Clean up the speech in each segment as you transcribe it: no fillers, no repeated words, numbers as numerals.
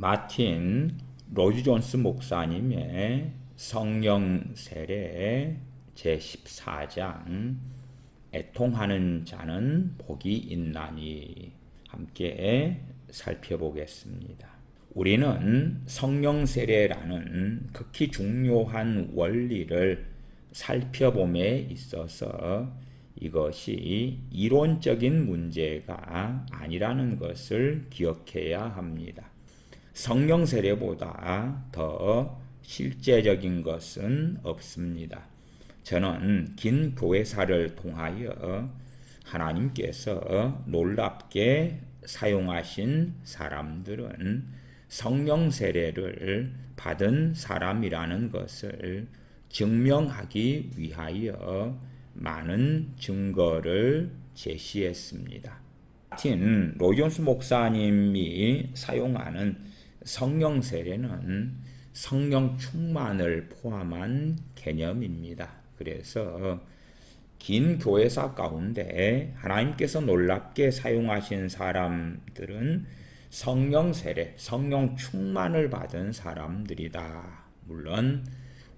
마틴 로이드 존스 목사님의 성령 세례 제14장 애통하는 자는 복이 있나니 함께 살펴보겠습니다. 우리는 성령 세례라는 극히 중요한 원리를 살펴봄에 있어서 이것이 이론적인 문제가 아니라는 것을 기억해야 합니다. 성령 세례보다 더 실제적인 것은 없습니다. 저는 긴 교회사를 통하여 하나님께서 놀랍게 사용하신 사람들은 성령 세례를 받은 사람이라는 것을 증명하기 위하여 많은 증거를 제시했습니다. 마틴 로이드 존스 목사님이 사용하는 성령 세례는 성령 충만을 포함한 개념입니다. 그래서 긴 교회사 가운데 하나님께서 놀랍게 사용하신 사람들은 성령 세례, 성령 충만을 받은 사람들이다. 물론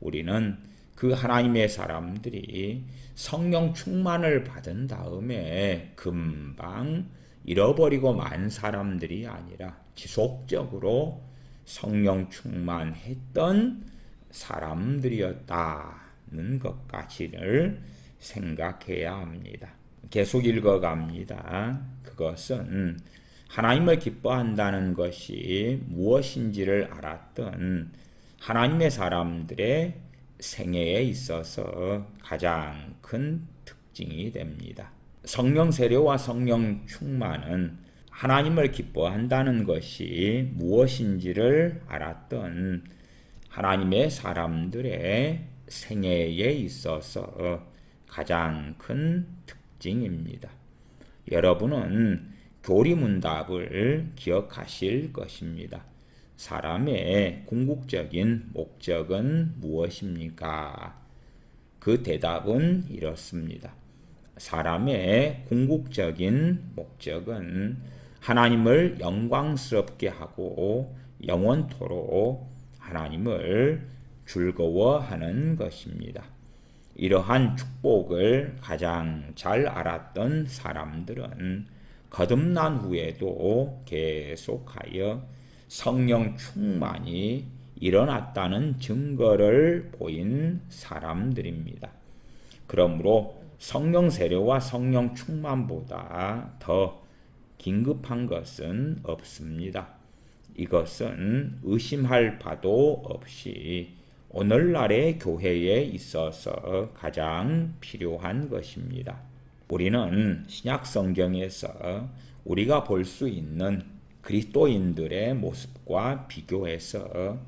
우리는 그 하나님의 사람들이 성령 충만을 받은 다음에 금방 잃어버리고 만 사람들이 아니라 지속적으로 성령 충만했던 사람들이었다는 것까지를 생각해야 합니다. 계속 읽어갑니다. 그것은 하나님을 기뻐한다는 것이 무엇인지를 알았던 하나님의 사람들의 생애에 있어서 가장 큰 특징이 됩니다. 성령 세례와 성령 충만은 하나님을 기뻐한다는 것이 무엇인지를 알았던 하나님의 사람들의 생애에 있어서 가장 큰 특징입니다. 여러분은 교리문답을 기억하실 것입니다. 사람의 궁극적인 목적은 무엇입니까? 그 대답은 이렇습니다. 사람의 궁극적인 목적은 하나님을 영광스럽게 하고 영원토록 하나님을 즐거워하는 것입니다. 이러한 축복을 가장 잘 알았던 사람들은 거듭난 후에도 계속하여 성령 충만이 일어났다는 증거를 보인 사람들입니다. 그러므로 성령 세례와 성령 충만보다 더 긴급한 것은 없습니다. 이것은 의심할 바도 없이 오늘날의 교회에 있어서 가장 필요한 것입니다. 우리는 신약 성경에서 우리가 볼 수 있는 그리스도인들의 모습과 비교해서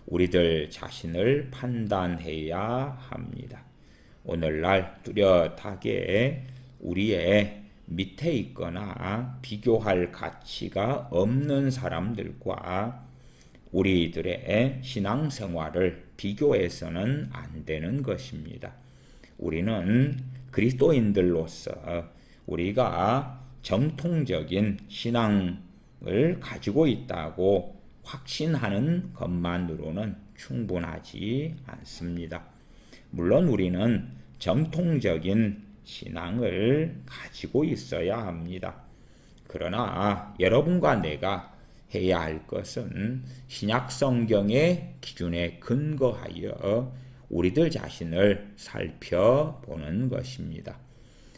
우리들 자신을 판단해야 합니다. 오늘날 뚜렷하게 우리의 밑에 있거나 비교할 가치가 없는 사람들과 우리들의 신앙생활을 비교해서는 안 되는 것입니다. 우리는 그리스도인들로서 우리가 정통적인 신앙을 가지고 있다고 확신하는 것만으로는 충분하지 않습니다. 물론 우리는 정통적인 신앙을 가지고 있어야 합니다. 그러나 여러분과 내가 해야 할 것은 신약 성경의 기준에 근거하여 우리들 자신을 살펴보는 것입니다.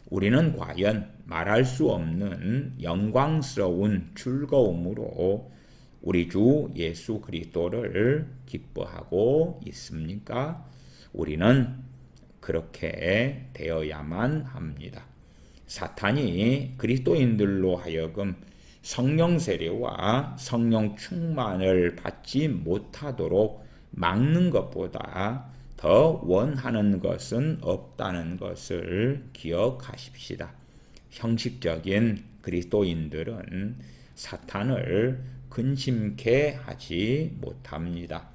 우리는 과연 말할 수 없는 영광스러운 즐거움으로 우리 주 예수 그리스도를 기뻐하고 있습니까? 우리는 그렇게 되어야만 합니다. 사탄이 그리스도인들로 하여금 성령 세례와 성령 충만을 받지 못하도록 막는 것보다 더 원하는 것은 없다는 것을 기억하십시다. 형식적인 그리스도인들은 사탄을 근심케 하지 못합니다.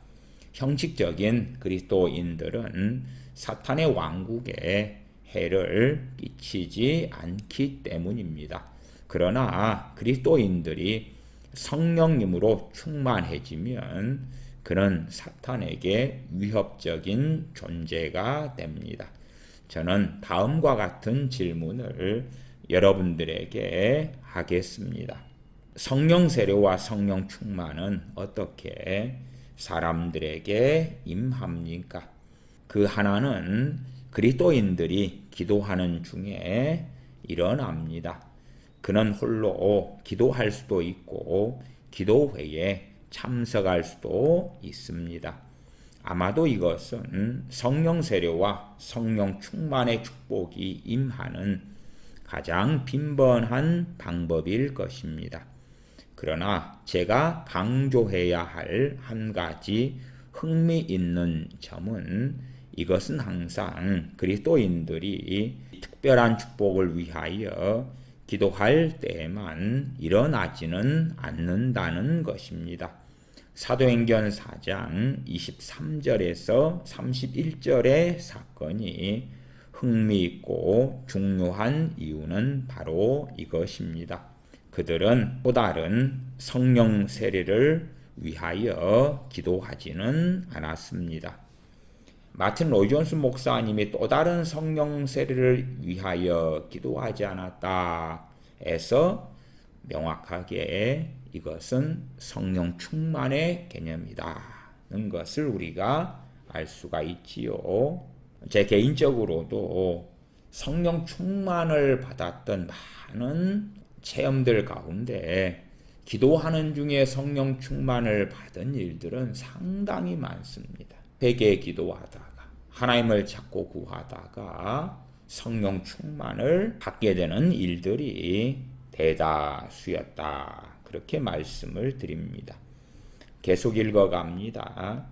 형식적인 그리스도인들은 사탄의 왕국에 해를 끼치지 않기 때문입니다. 그러나 그리스도인들이 성령님으로 충만해지면 그는 사탄에게 위협적인 존재가 됩니다. 저는 다음과 같은 질문을 여러분들에게 하겠습니다. 성령 세례와 성령 충만은 어떻게 사람들에게 임합니까? 그 하나는 그리스도인들이 기도하는 중에 일어납니다. 그는 홀로 기도할 수도 있고 기도회에 참석할 수도 있습니다. 아마도 이것은 성령 세례와 성령 충만의 축복이 임하는 가장 빈번한 방법일 것입니다. 그러나 제가 강조해야 할 한 가지 흥미있는 점은 이것은 항상 그리스도인들이 특별한 축복을 위하여 기도할 때에만 일어나지는 않는다는 것입니다. 사도행전 4장 23절에서 31절의 사건이 흥미있고 중요한 이유는 바로 이것입니다. 그들은 또 다른 성령 세례를 위하여 기도하지는 않았습니다. 마틴 로이 존스 목사님이 또 다른 성령 세례를 위하여 기도하지 않았다 해서 명확하게 이것은 성령 충만의 개념이다는 것을 우리가 알 수가 있지요. 제 개인적으로도 성령 충만을 받았던 많은 체험들 가운데 기도하는 중에 성령 충만을 받은 일들은 상당히 많습니다. 회개 기도하다가 하나님을 찾고 구하다가 성령 충만을 받게 되는 일들이 대다수였다. 그렇게 말씀을 드립니다. 계속 읽어갑니다.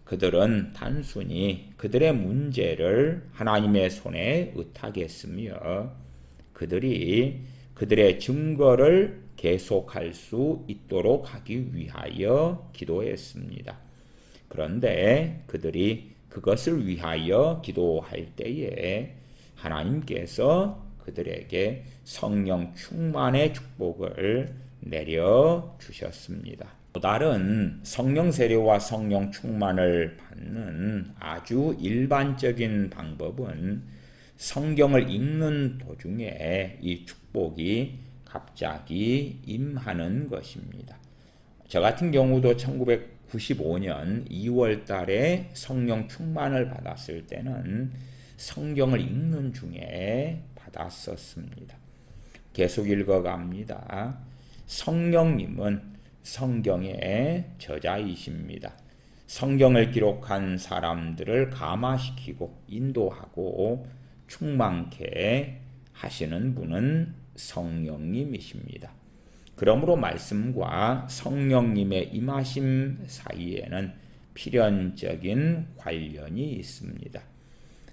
그들은 단순히 그들의 문제를 하나님의 손에 의탁했으며 그들이 그들의 증거를 계속할 수 있도록 하기 위하여 기도했습니다. 그런데 그들이 그것을 위하여 기도할 때에 하나님께서 그들에게 성령 충만의 축복을 내려주셨습니다. 또 다른 성령 세례와 성령 충만을 받는 아주 일반적인 방법은 성경을 읽는 도중에 이 축복이 갑자기 임하는 것입니다. 저 같은 경우도 1995년 2월 달에 성령 충만을 받았을 때는 성경을 읽는 중에 받았었습니다. 계속 읽어갑니다. 성령님은 성경의 저자이십니다. 성경을 기록한 사람들을 감화시키고 인도하고 충만케 하시는 분은 성령님이십니다. 그러므로 말씀과 성령님의 임하심 사이에는 필연적인 관련이 있습니다.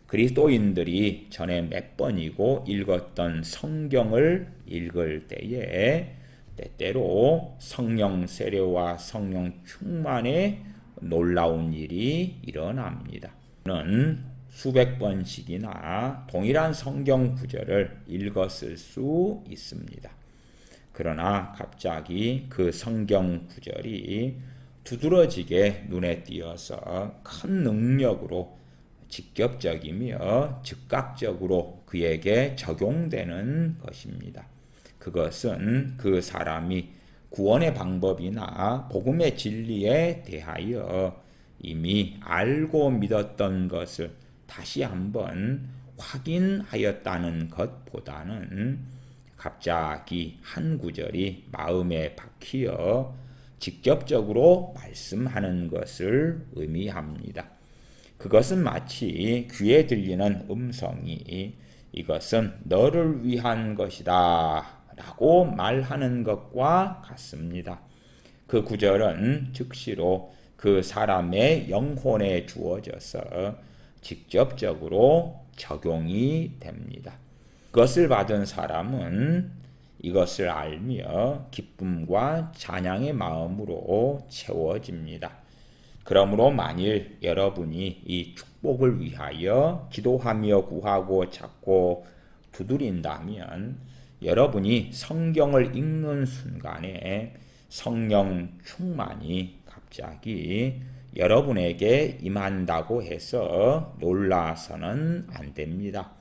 그리스도인들이 전에 몇 번이고 읽었던 성경을 읽을 때에 때때로 성령 세례와 성령 충만의 놀라운 일이 일어납니다. 저는 수백 번씩이나 동일한 성경 구절을 읽었을 수 있습니다. 그러나 갑자기 그 성경 구절이 두드러지게 눈에 띄어서 큰 능력으로 직접적이며 즉각적으로 그에게 적용되는 것입니다. 그것은 그 사람이 구원의 방법이나 복음의 진리에 대하여 이미 알고 믿었던 것을 다시 한번 확인하였다는 것보다는 갑자기 한 구절이 마음에 박히어 직접적으로 말씀하는 것을 의미합니다. 그것은 마치 귀에 들리는 음성이 이것은 너를 위한 것이다 라고 말하는 것과 같습니다. 그 구절은 즉시로 그 사람의 영혼에 주어져서 직접적으로 적용이 됩니다. 그것을 받은 사람은 이것을 알며 기쁨과 찬양의 마음으로 채워집니다. 그러므로 만일 여러분이 이 축복을 위하여 기도하며 구하고 찾고 두드린다면 여러분이 성경을 읽는 순간에 성령 충만이 갑자기 여러분에게 임한다고 해서 놀라서는 안 됩니다.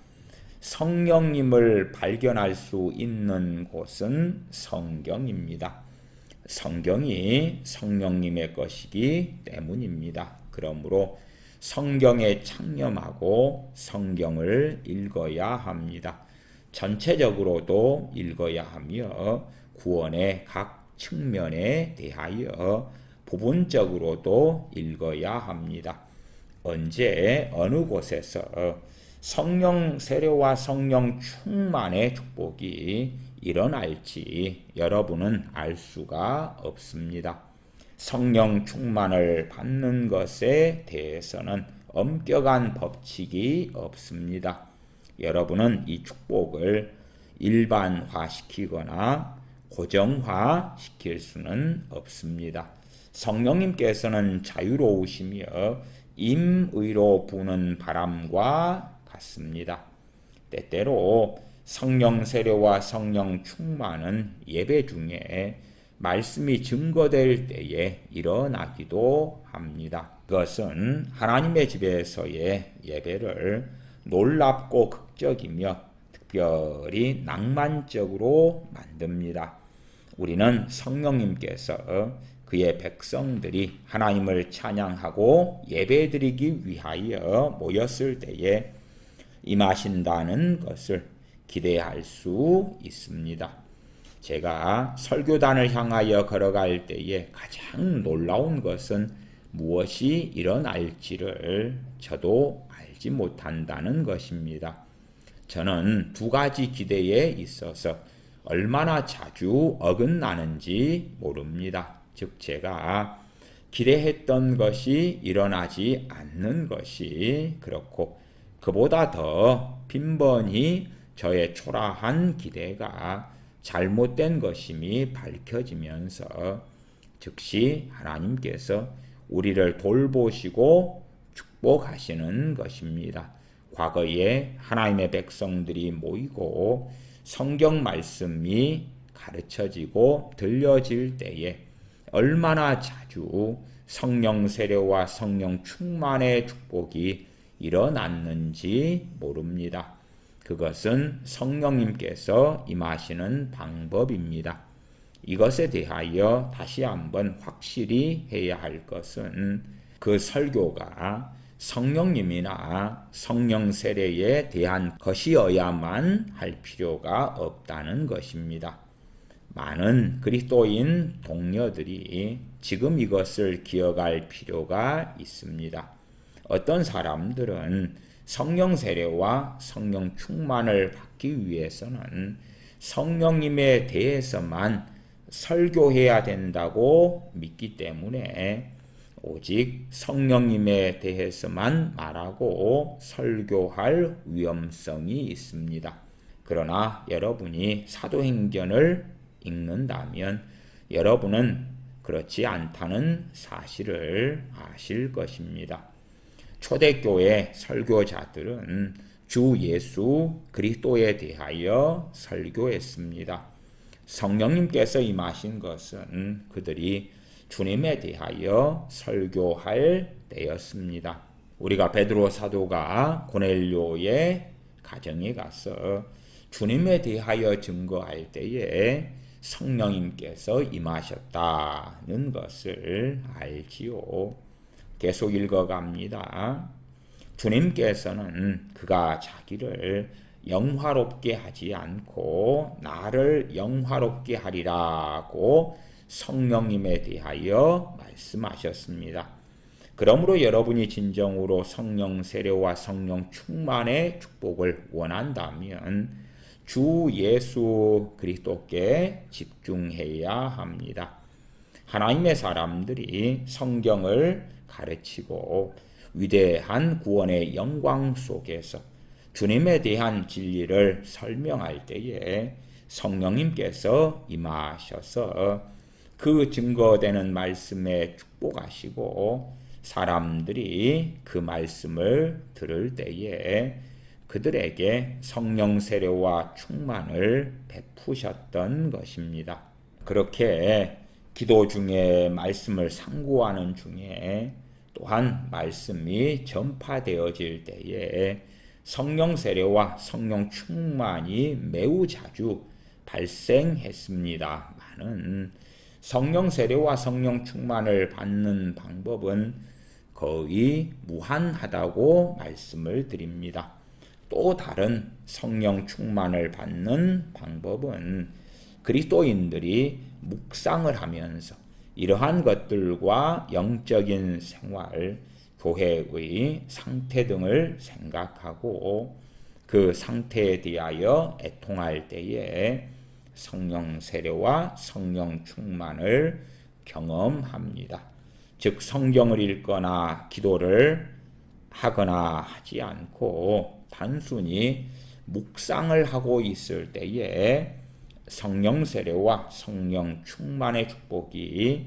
성령님을 발견할 수 있는 곳은 성경입니다. 성경이 성령님의 것이기 때문입니다. 그러므로 성경에 창념하고 성경을 읽어야 합니다. 전체적으로도 읽어야 하며 구원의 각 측면에 대하여 부분적으로도 읽어야 합니다. 언제 어느 곳에서 성령 세례와 성령 충만의 축복이 일어날지 여러분은 알 수가 없습니다. 성령 충만을 받는 것에 대해서는 엄격한 법칙이 없습니다. 여러분은 이 축복을 일반화시키거나 고정화시킬 수는 없습니다. 성령님께서는 자유로우시며 임의로 부는 바람과 같습니다. 때때로 성령 세례와 성령 충만은 예배 중에 말씀이 증거될 때에 일어나기도 합니다. 그것은 하나님의 집에서의 예배를 놀랍고 극적이며 특별히 낭만적으로 만듭니다. 우리는 성령님께서 그의 백성들이 하나님을 찬양하고 예배드리기 위하여 모였을 때에 임하신다는 것을 기대할 수 있습니다. 제가 설교단을 향하여 걸어갈 때에 가장 놀라운 것은 무엇이 일어날지를 저도 알지 못한다는 것입니다. 저는 두 가지 기대에 있어서 얼마나 자주 어긋나는지 모릅니다. 즉 제가 기대했던 것이 일어나지 않는 것이 그렇고 그보다 더 빈번히 저의 초라한 기대가 잘못된 것임이 밝혀지면서 즉시 하나님께서 우리를 돌보시고 축복하시는 것입니다. 과거에 하나님의 백성들이 모이고 성경 말씀이 가르쳐지고 들려질 때에 얼마나 자주 성령 세례와 성령 충만의 축복이 일어났는지 모릅니다. 그것은 성령님께서 임하시는 방법입니다. 이것에 대하여 다시 한번 확실히 해야 할 것은 그 설교가 성령님이나 성령 세례에 대한 것이어야만 할 필요가 없다는 것입니다. 많은 그리스도인 동료들이 지금 이것을 기억할 필요가 있습니다. 어떤 사람들은 성령 세례와 성령 충만을 받기 위해서는 성령님에 대해서만 설교해야 된다고 믿기 때문에 오직 성령님에 대해서만 말하고 설교할 위험성이 있습니다. 그러나 여러분이 사도행전을 읽는다면 여러분은 그렇지 않다는 사실을 아실 것입니다. 초대교회 설교자들은 주 예수 그리스도에 대하여 설교했습니다. 성령님께서 임하신 것은 그들이 주님에 대하여 설교할 때였습니다. 우리가 베드로 사도가 고넬료의 가정에 가서 주님에 대하여 증거할 때에 성령님께서 임하셨다는 것을 알지요. 계속 읽어갑니다. 주님께서는 그가 자기를 영화롭게 하지 않고 나를 영화롭게 하리라고 성령님에 대하여 말씀하셨습니다. 그러므로 여러분이 진정으로 성령 세례와 성령 충만의 축복을 원한다면 주 예수 그리스도께 집중해야 합니다. 하나님의 사람들이 성경을 가르치고 위대한 구원의 영광 속에서 주님에 대한 진리를 설명할 때에 성령님께서 임하셔서 그 증거되는 말씀에 축복하시고 사람들이 그 말씀을 들을 때에 그들에게 성령 세례와 충만을 베푸셨던 것입니다. 그렇게 기도 중에 말씀을 상고하는 중에 또한 말씀이 전파되어질 때에 성령 세례와 성령 충만이 매우 자주 발생했습니다마는 성령 세례와 성령 충만을 받는 방법은 거의 무한하다고 말씀을 드립니다. 또 다른 성령 충만을 받는 방법은 그리스도인들이 묵상을 하면서 이러한 것들과 영적인 생활, 교회의 상태 등을 생각하고 그 상태에 대하여 애통할 때에 성령 세례와 성령 충만을 경험합니다. 즉 성경을 읽거나 기도를 하거나 하지 않고 단순히 묵상을 하고 있을 때에 성령 세례와 성령 충만의 축복이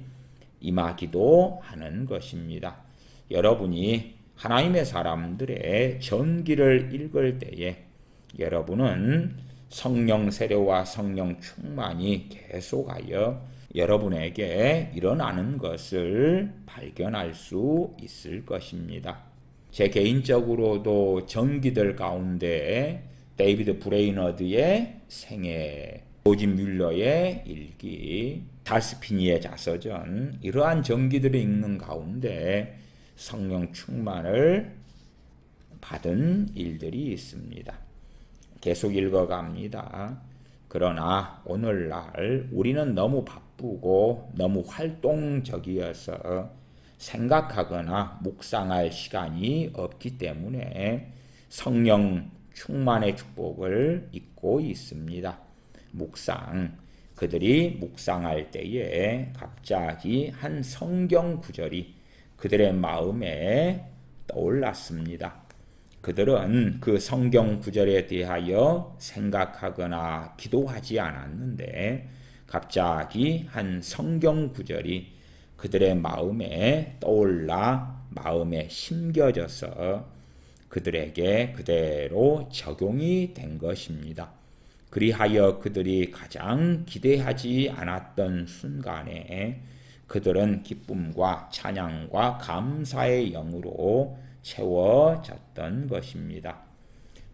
임하기도 하는 것입니다. 여러분이 하나님의 사람들의 전기를 읽을 때에 여러분은 성령 세례와 성령 충만이 계속하여 여러분에게 일어나는 것을 발견할 수 있을 것입니다. 제 개인적으로도 전기들 가운데 데이비드 브레이너드의 생애, 조지 뮬러의 일기, 찰스 피니의 자서전, 이러한 전기들을 읽는 가운데 성령 충만을 받은 일들이 있습니다. 계속 읽어갑니다. 그러나 오늘날 우리는 너무 바쁘고 너무 활동적이어서 생각하거나 묵상할 시간이 없기 때문에 성령 충만의 축복을 잊고 있습니다. 그들이 묵상할 때에 갑자기 한 성경 구절이 그들의 마음에 떠올랐습니다. 그들은 그 성경 구절에 대하여 생각하거나 기도하지 않았는데 갑자기 한 성경 구절이 그들의 마음에 떠올라 마음에 심겨져서 그들에게 그대로 적용이 된 것입니다. 그리하여 그들이 가장 기대하지 않았던 순간에 그들은 기쁨과 찬양과 감사의 영으로 채워졌던 것입니다.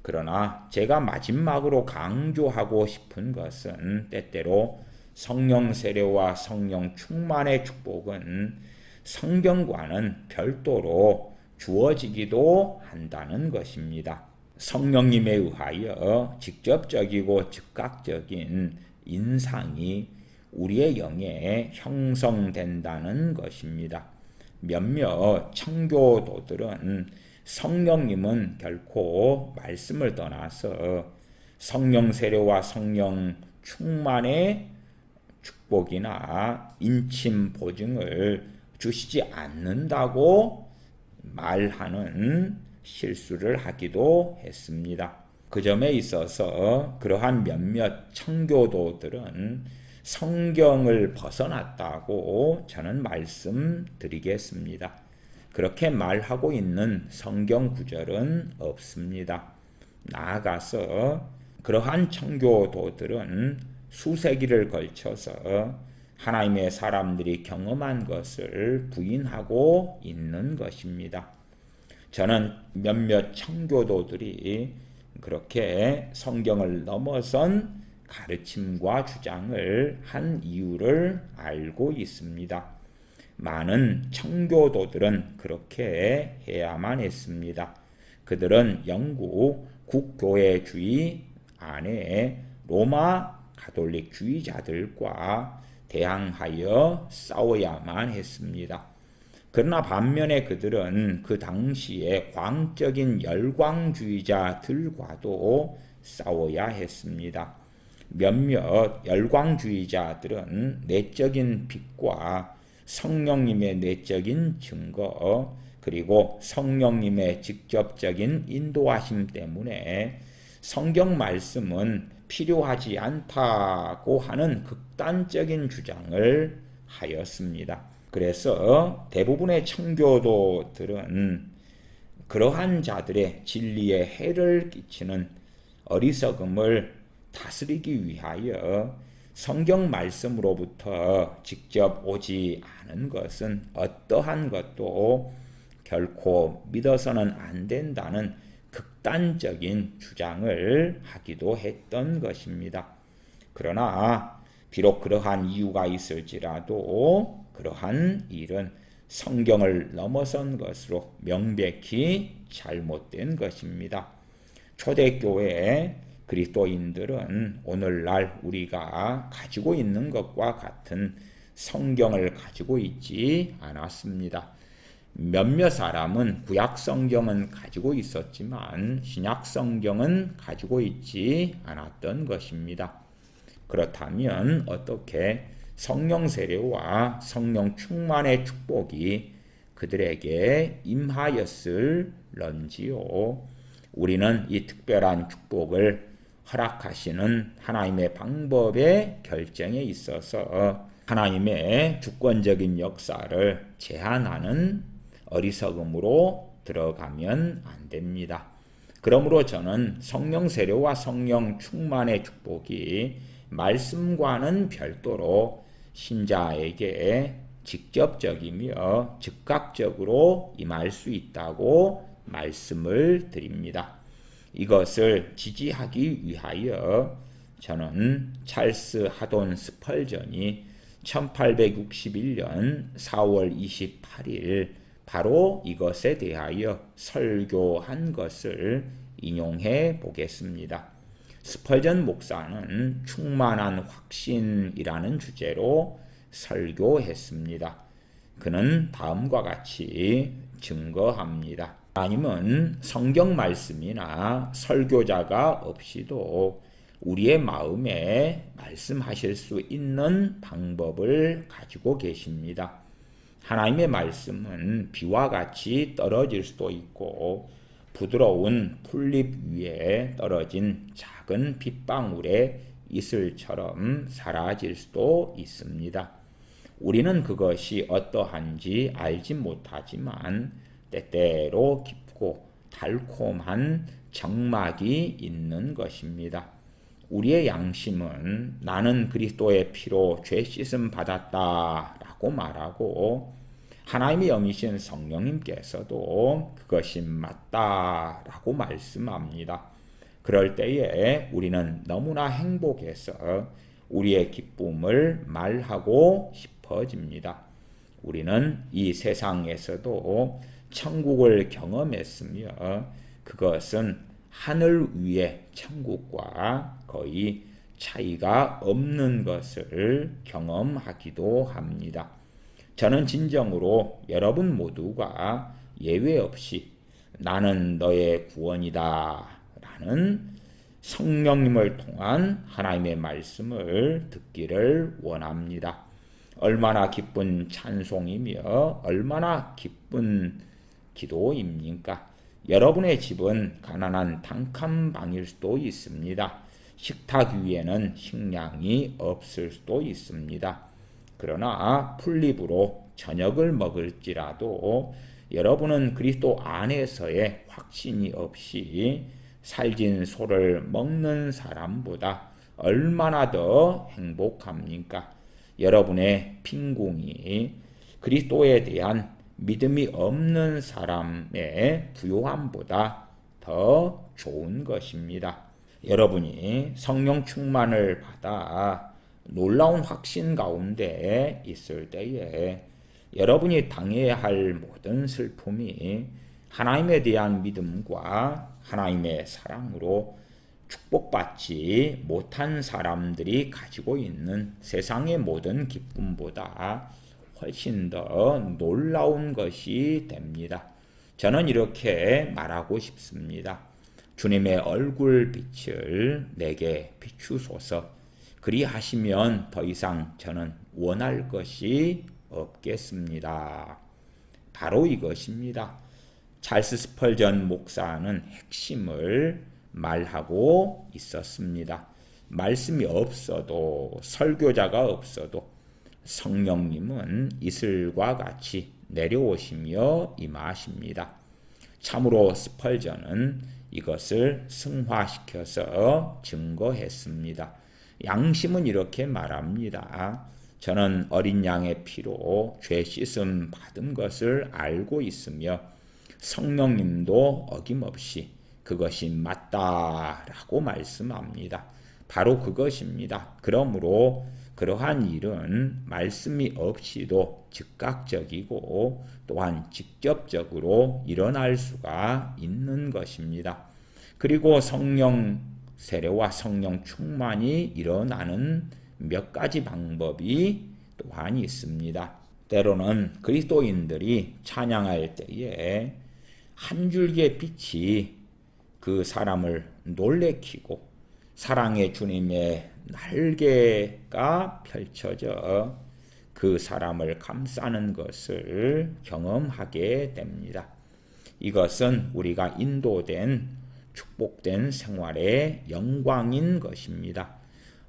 그러나 제가 마지막으로 강조하고 싶은 것은 때때로 성령 세례와 성령 충만의 축복은 성경과는 별도로 주어지기도 한다는 것입니다. 성령님에 의하여 직접적이고 즉각적인 인상이 우리의 영에 형성된다는 것입니다. 몇몇 청교도들은 성령님은 결코 말씀을 떠나서 성령 세례와 성령 충만의 축복이나 인침 보증을 주시지 않는다고 말하는 실수를 하기도 했습니다. 그 점에 있어서 그러한 몇몇 청교도들은 성경을 벗어났다고 저는 말씀드리겠습니다. 그렇게 말하고 있는 성경 구절은 없습니다. 나아가서 그러한 청교도들은 수세기를 걸쳐서 하나님의 사람들이 경험한 것을 부인하고 있는 것입니다. 저는 몇몇 청교도들이 그렇게 성경을 넘어선 가르침과 주장을 한 이유를 알고 있습니다. 많은 청교도들은 그렇게 해야만 했습니다. 그들은 영국 국교회주의 안에 로마 가톨릭주의자들과 대항하여 싸워야만 했습니다. 그러나 반면에 그들은 그 당시에 광적인 열광주의자들과도 싸워야 했습니다. 몇몇 열광주의자들은 내적인 빛과 성령님의 내적인 증거 그리고 성령님의 직접적인 인도하심 때문에 성경 말씀은 필요하지 않다고 하는 극단적인 주장을 하였습니다. 그래서 대부분의 청교도들은 그러한 자들의 진리에 해를 끼치는 어리석음을 다스리기 위하여 성경 말씀으로부터 직접 오지 않은 것은 어떠한 것도 결코 믿어서는 안 된다는 극단적인 주장을 하기도 했던 것입니다. 그러나 비록 그러한 이유가 있을지라도 그러한 일은 성경을 넘어선 것으로 명백히 잘못된 것입니다. 초대교회의 그리스도인들은 오늘날 우리가 가지고 있는 것과 같은 성경을 가지고 있지 않았습니다. 몇몇 사람은 구약 성경은 가지고 있었지만 신약 성경은 가지고 있지 않았던 것입니다. 그렇다면 어떻게 성령 세례와 성령 충만의 축복이 그들에게 임하였을런지요? 우리는 이 특별한 축복을 허락하시는 하나님의 방법의 결정에 있어서 하나님의 주권적인 역사를 제한하는 어리석음으로 들어가면 안 됩니다. 그러므로 저는 성령 세례와 성령 충만의 축복이 말씀과는 별도로 신자에게 직접적이며 즉각적으로 임할 수 있다고 말씀을 드립니다. 이것을 지지하기 위하여 저는 찰스 하돈 스펄전이 1861년 4월 28일 바로 이것에 대하여 설교한 것을 인용해 보겠습니다. 스펄전 목사는 충만한 확신이라는 주제로 설교했습니다. 그는 다음과 같이 증거합니다. 하나님은 성경 말씀이나 설교자가 없이도 우리의 마음에 말씀하실 수 있는 방법을 가지고 계십니다. 하나님의 말씀은 비와 같이 떨어질 수도 있고 부드러운 풀잎 위에 떨어진 작은 빗방울의 이슬처럼 사라질 수도 있습니다. 우리는 그것이 어떠한지 알지 못하지만 때때로 깊고 달콤한 정막이 있는 것입니다. 우리의 양심은 나는 그리스도의 피로 죄 씻음 받았다 라고 말하고 하나님의 영이신 성령님께서도 그것이 맞다 라고 말씀합니다. 그럴 때에 우리는 너무나 행복해서 우리의 기쁨을 말하고 싶어집니다. 우리는 이 세상에서도 천국을 경험했으며 그것은 하늘 위의 천국과 거의 차이가 없는 것을 경험하기도 합니다. 저는 진정으로 여러분 모두가 예외 없이 나는 너의 구원이다 라는 성령님을 통한 하나님의 말씀을 듣기를 원합니다. 얼마나 기쁜 찬송이며 얼마나 기쁜 기도입니까? 여러분의 집은 가난한 단칸방일 수도 있습니다. 식탁 위에는 식량이 없을 수도 있습니다. 그러나 풀잎으로 저녁을 먹을지라도 여러분은 그리스도 안에서의 확신이 없이 살진 소를 먹는 사람보다 얼마나 더 행복합니까? 여러분의 빈궁이 그리스도에 대한 믿음이 없는 사람의 부요함보다 더 좋은 것입니다. 여러분이 성령 충만을 받아 놀라운 확신 가운데 있을 때에 여러분이 당해야 할 모든 슬픔이 하나님에 대한 믿음과 하나님의 사랑으로 축복받지 못한 사람들이 가지고 있는 세상의 모든 기쁨보다 훨씬 더 놀라운 것이 됩니다. 저는 이렇게 말하고 싶습니다. 주님의 얼굴 빛을 내게 비추소서. 그리하시면 더 이상 저는 원할 것이 없겠습니다. 바로 이것입니다. 찰스 스펄전 목사는 핵심을 말하고 있었습니다. 말씀이 없어도 설교자가 없어도 성령님은 이슬과 같이 내려오시며 임하십니다. 참으로 스펄전은 이것을 승화시켜서 증거했습니다. 양심은 이렇게 말합니다. 저는 어린 양의 피로 죄 씻음 받은 것을 알고 있으며 성령님도 어김없이 그것이 맞다라고 말씀합니다. 바로 그것입니다. 그러므로 그러한 일은 말씀이 없이도 즉각적이고 또한 직접적으로 일어날 수가 있는 것입니다. 그리고 성령 세례와 성령 충만이 일어나는 몇 가지 방법이 또한 있습니다. 때로는 그리스도인들이 찬양할 때에 한 줄기의 빛이 그 사람을 놀래키고 사랑의 주님의 날개가 펼쳐져 그 사람을 감싸는 것을 경험하게 됩니다. 이것은 우리가 인도된 축복된 생활의 영광인 것입니다.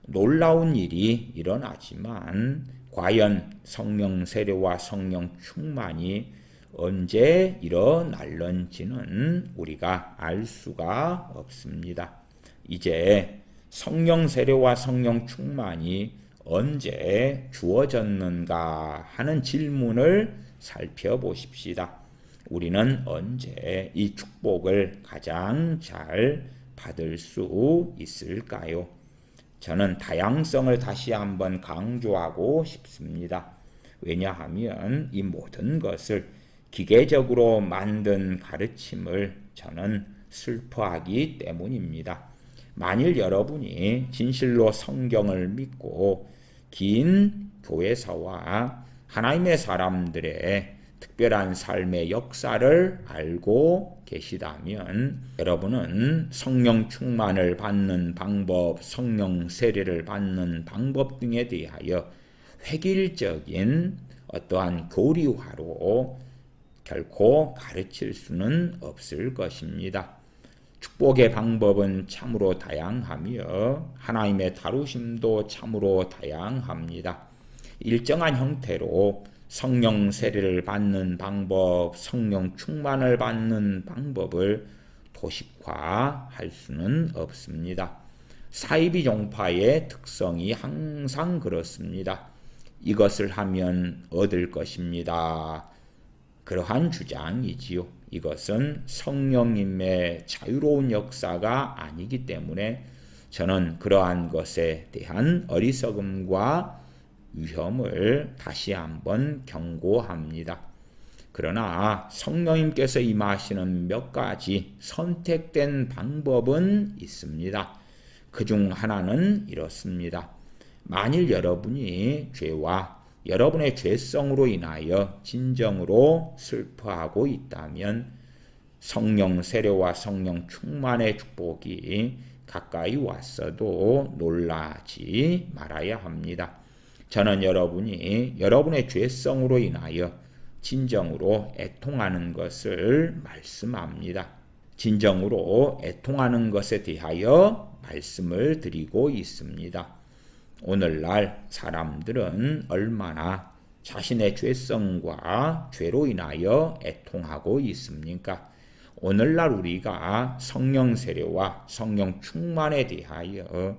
놀라운 일이 일어나지만 과연 성령 세례와 성령 충만이 언제 일어날는지는 우리가 알 수가 없습니다. 이제 성령 세례와 성령 충만이 언제 주어졌는가 하는 질문을 살펴보십시다. 우리는 언제 이 축복을 가장 잘 받을 수 있을까요? 저는 다양성을 다시 한번 강조하고 싶습니다. 왜냐하면 이 모든 것을 기계적으로 만든 가르침을 저는 슬퍼하기 때문입니다. 만일 여러분이 진실로 성경을 믿고 긴 교회사와 하나님의 사람들의 특별한 삶의 역사를 알고 계시다면 여러분은 성령 충만을 받는 방법, 성령 세례를 받는 방법 등에 대하여 획일적인 어떠한 교리화로 결코 가르칠 수는 없을 것입니다. 축복의 방법은 참으로 다양하며 하나님의 다루심도 참으로 다양합니다. 일정한 형태로 성령 세례를 받는 방법, 성령 충만을 받는 방법을 도식화할 수는 없습니다. 사이비 종파의 특성이 항상 그렇습니다. 이것을 하면 얻을 것입니다. 그러한 주장이지요. 이것은 성령님의 자유로운 역사가 아니기 때문에 저는 그러한 것에 대한 어리석음과 위험을 다시 한번 경고합니다. 그러나 성령님께서 임하시는 몇 가지 선택된 방법은 있습니다. 그중 하나는 이렇습니다. 만일 여러분이 죄와 여러분의 죄성으로 인하여 진정으로 슬퍼하고 있다면 성령 세례와 성령 충만의 축복이 가까이 왔어도 놀라지 말아야 합니다. 저는 여러분이 여러분의 죄성으로 인하여 진정으로 애통하는 것을 말씀합니다. 진정으로 애통하는 것에 대하여 말씀을 드리고 있습니다. 오늘날 사람들은 얼마나 자신의 죄성과 죄로 인하여 애통하고 있습니까? 오늘날 우리가 성령 세례와 성령 충만에 대하여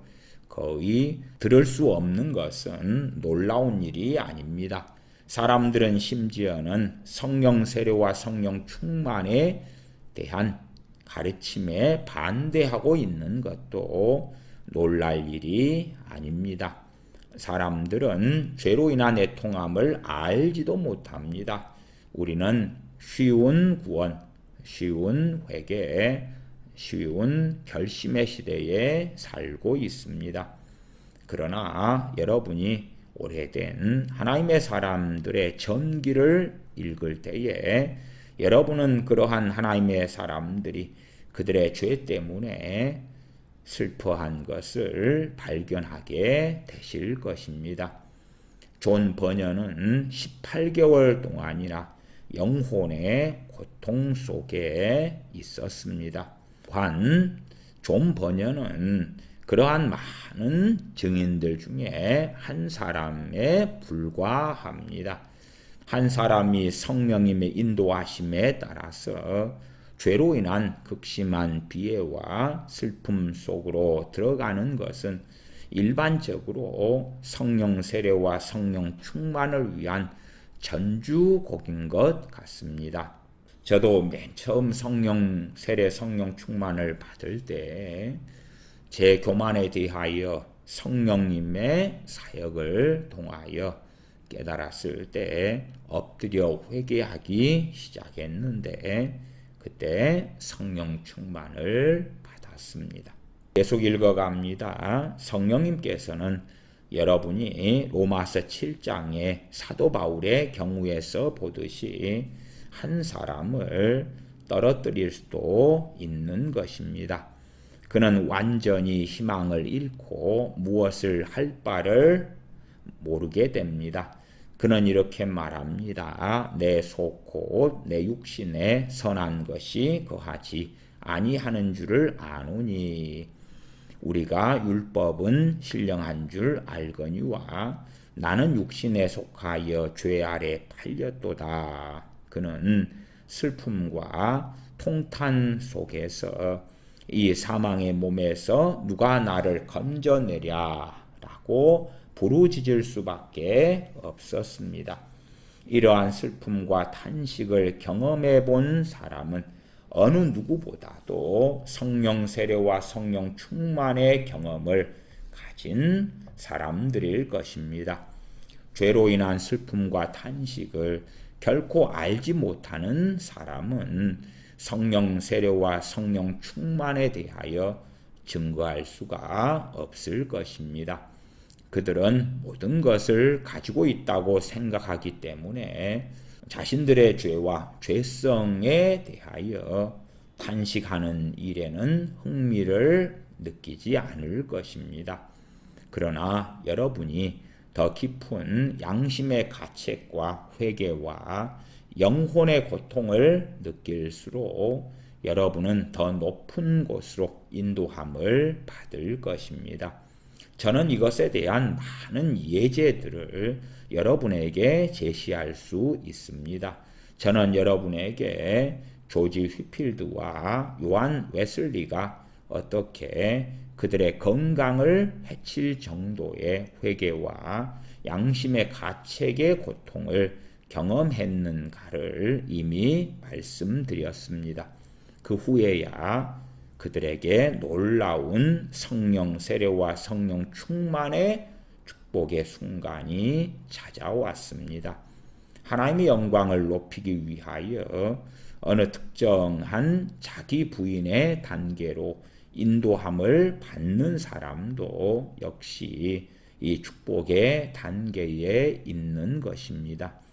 거의 들을 수 없는 것은 놀라운 일이 아닙니다. 사람들은 심지어는 성령 세례와 성령 충만에 대한 가르침에 반대하고 있는 것도 놀랄 일이 아닙니다. 사람들은 죄로 인한 애통함을 알지도 못합니다. 우리는 쉬운 구원, 쉬운 회개, 쉬운 결심의 시대에 살고 있습니다. 그러나 여러분이 오래된 하나님의 사람들의 전기를 읽을 때에 여러분은 그러한 하나님의 사람들이 그들의 죄 때문에 슬퍼한 것을 발견하게 되실 것입니다. 존 버녀는 18개월 동안이나 영혼의 고통 속에 있었습니다. 또한 존 버녀는 그러한 많은 증인들 중에 한 사람에 불과합니다. 한 사람이 성령님의 인도하심에 따라서 죄로 인한 극심한 비애와 슬픔 속으로 들어가는 것은 일반적으로 성령 세례와 성령 충만을 위한 전주곡인 것 같습니다. 저도 맨 처음 성령 세례, 성령 충만을 받을 때 제 교만에 대하여 성령님의 사역을 통하여 깨달았을 때 엎드려 회개하기 시작했는데 그때 성령 충만을 받았습니다. 계속 읽어갑니다. 성령님께서는 여러분이 로마서 7장의 사도 바울의 경우에서 보듯이 한 사람을 떨어뜨릴 수도 있는 것입니다. 그는 완전히 희망을 잃고 무엇을 할 바를 모르게 됩니다. 그는 이렇게 말합니다. 내 속 곧 내 육신에 선한 것이 거하지 아니하는 줄을 아노니 우리가 율법은 신령한 줄 알거니와 나는 육신에 속하여 죄 아래 팔렸도다. 그는 슬픔과 통탄 속에서 이 사망의 몸에서 누가 나를 건져내랴 라고 부르짖을 수밖에 없었습니다. 이러한 슬픔과 탄식을 경험해 본 사람은 어느 누구보다도 성령 세례와 성령 충만의 경험을 가진 사람들일 것입니다. 죄로 인한 슬픔과 탄식을 결코 알지 못하는 사람은 성령 세례와 성령 충만에 대하여 증거할 수가 없을 것입니다. 그들은 모든 것을 가지고 있다고 생각하기 때문에 자신들의 죄와 죄성에 대하여 탄식하는 일에는 흥미를 느끼지 않을 것입니다. 그러나 여러분이 더 깊은 양심의 가책과 회개와 영혼의 고통을 느낄수록 여러분은 더 높은 곳으로 인도함을 받을 것입니다. 저는 이것에 대한 많은 예제들을 여러분에게 제시할 수 있습니다. 저는 여러분에게 조지 휘필드와 요한 웨슬리가 어떻게 그들의 건강을 해칠 정도의 회개와 양심의 가책의 고통을 경험했는가를 이미 말씀드렸습니다. 그 후에야 그들에게 놀라운 성령 세례와 성령 충만의 축복의 순간이 찾아왔습니다. 하나님의 영광을 높이기 위하여 어느 특정한 자기 부인의 단계로 인도함을 받는 사람도 역시 이 축복의 단계에 있는 것입니다.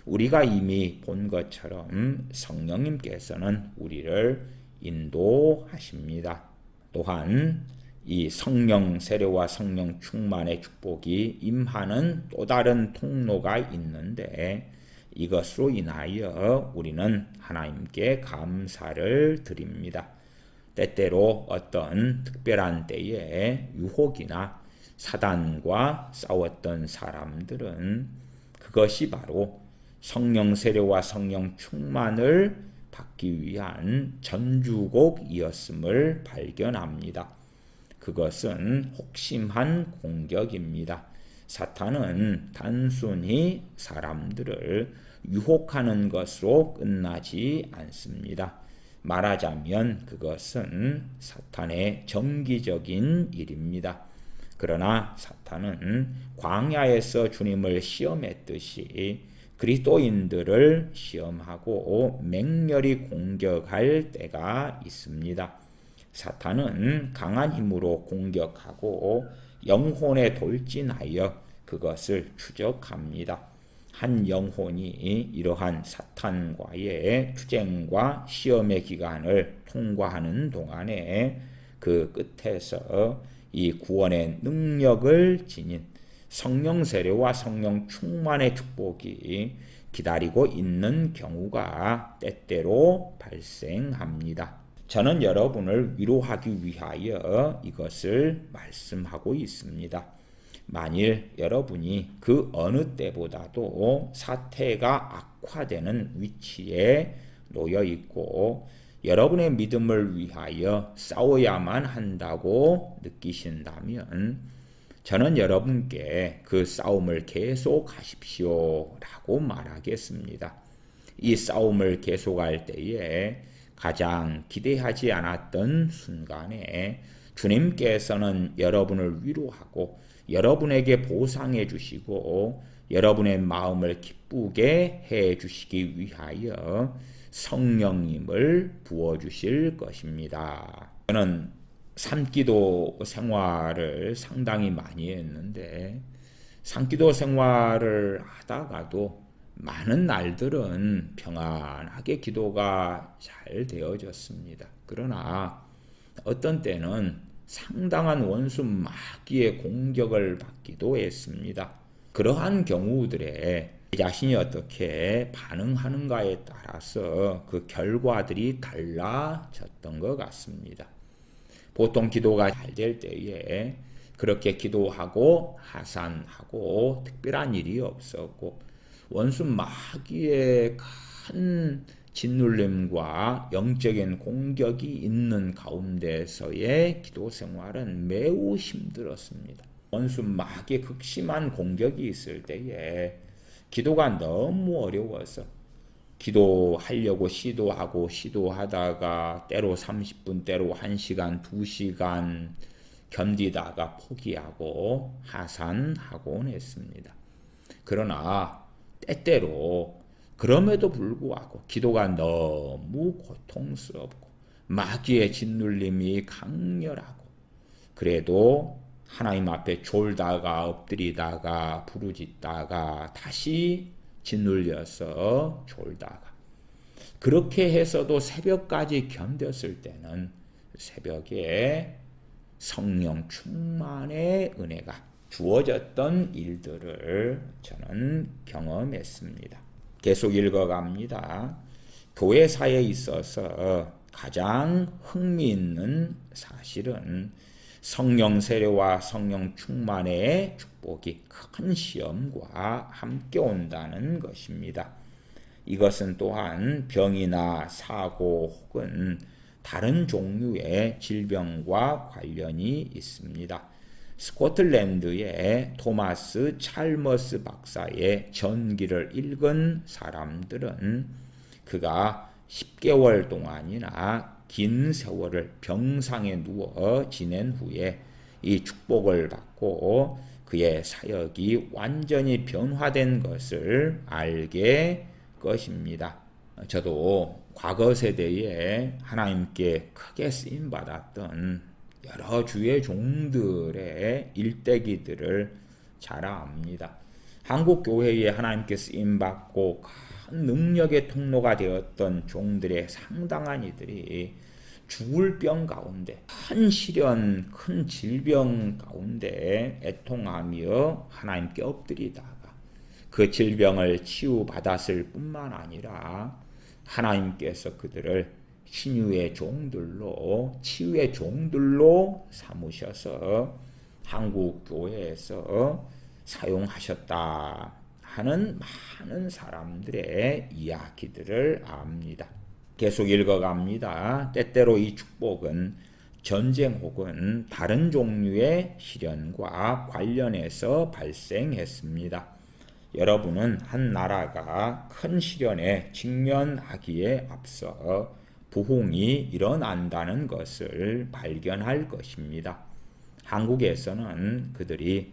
우리가 이미 본 것처럼 성령님께서는 우리를 인도하십니다. 또한 이 성령 세례와 성령 충만의 축복이 임하는 또 다른 통로가 있는데 이것으로 인하여 우리는 하나님께 감사를 드립니다. 때때로 어떤 특별한 때에 유혹이나 사단과 싸웠던 사람들은 그것이 바로 성령 세례와 성령 충만을 받기 위한 전주곡이었음을 발견합니다. 그것은 혹심한 공격입니다. 사탄은 단순히 사람들을 유혹하는 것으로 끝나지 않습니다. 말하자면 그것은 사탄의 정기적인 일입니다. 그러나 사탄은 광야에서 주님을 시험했듯이 그리스도인들을 시험하고 맹렬히 공격할 때가 있습니다. 사탄은 강한 힘으로 공격하고 영혼에 돌진하여 그것을 추적합니다. 한 영혼이 이러한 사탄과의 투쟁과 시험의 기간을 통과하는 동안에 그 끝에서 이 구원의 능력을 지닌 성령 세례와 성령 충만의 축복이 기다리고 있는 경우가 때때로 발생합니다. 저는 여러분을 위로하기 위하여 이것을 말씀하고 있습니다. 만일 여러분이 그 어느 때보다도 사태가 악화되는 위치에 놓여 있고 여러분의 믿음을 위하여 싸워야만 한다고 느끼신다면 저는 여러분께 그 싸움을 계속하십시오 라고 말하겠습니다. 이 싸움을 계속할 때에 가장 기대하지 않았던 순간에 주님께서는 여러분을 위로하고 여러분에게 보상해 주시고 여러분의 마음을 기쁘게 해 주시기 위하여 성령님을 부어주실 것입니다. 저는 산기도 생활을 상당히 많이 했는데 산기도 생활을 하다가도 많은 날들은 평안하게 기도가 잘 되어졌습니다. 그러나 어떤 때는 상당한 원수 마귀의 공격을 받기도 했습니다. 그러한 경우들에 자신이 어떻게 반응하는가에 따라서 그 결과들이 달라졌던 것 같습니다. 보통 기도가 잘 될 때에 그렇게 기도하고 하산하고 특별한 일이 없었고 원수 마귀의 큰 짓눌림과 영적인 공격이 있는 가운데서의 기도 생활은 매우 힘들었습니다. 원수 마귀의 극심한 공격이 있을 때에 기도가 너무 어려워서 기도하려고 시도하다가 때로 30분, 때로 1시간, 2시간 견디다가 포기하고 하산하곤 했습니다. 그러나 때때로 그럼에도 불구하고 기도가 너무 고통스럽고 마귀의 짓눌림이 강렬하고 그래도 하나님 앞에 졸다가 엎드리다가 부르짖다가 다시 짓눌려서 졸다가 그렇게 해서도 새벽까지 견뎠을 때는 새벽에 성령 충만의 은혜가 주어졌던 일들을 저는 경험했습니다. 계속 읽어갑니다. 교회사에 있어서 가장 흥미있는 사실은 성령 세례와 성령 충만의 축복이 큰 시험과 함께 온다는 것입니다. 이것은 또한 병이나 사고 혹은 다른 종류의 질병과 관련이 있습니다. 스코틀랜드의 토마스 찰머스 박사의 전기를 읽은 사람들은 그가 10개월 동안이나 긴 세월을 병상에 누워 지낸 후에 이 축복을 받고 그의 사역이 완전히 변화된 것을 알게 것입니다. 저도 과거 세대에 하나님께 크게 쓰임받았던 여러 주의 종들의 일대기들을 잘 압니다. 한국 교회에 하나님께 쓰임받고 큰 능력의 통로가 되었던 종들의 상당한 이들이 죽을 병 가운데 큰 시련, 큰 질병 가운데 애통하며 하나님께 엎드리다가 그 질병을 치유받았을 뿐만 아니라 하나님께서 그들을 신유의 종들로 치유의 종들로 삼으셔서 한국 교회에서 사용하셨다 하는 많은 사람들의 이야기들을 압니다. 계속 읽어갑니다. 때때로 이 축복은 전쟁 혹은 다른 종류의 시련과 관련해서 발생했습니다. 여러분은 한 나라가 큰 시련에 직면하기에 앞서 부흥이 일어난다는 것을 발견할 것입니다. 한국에서는 그들이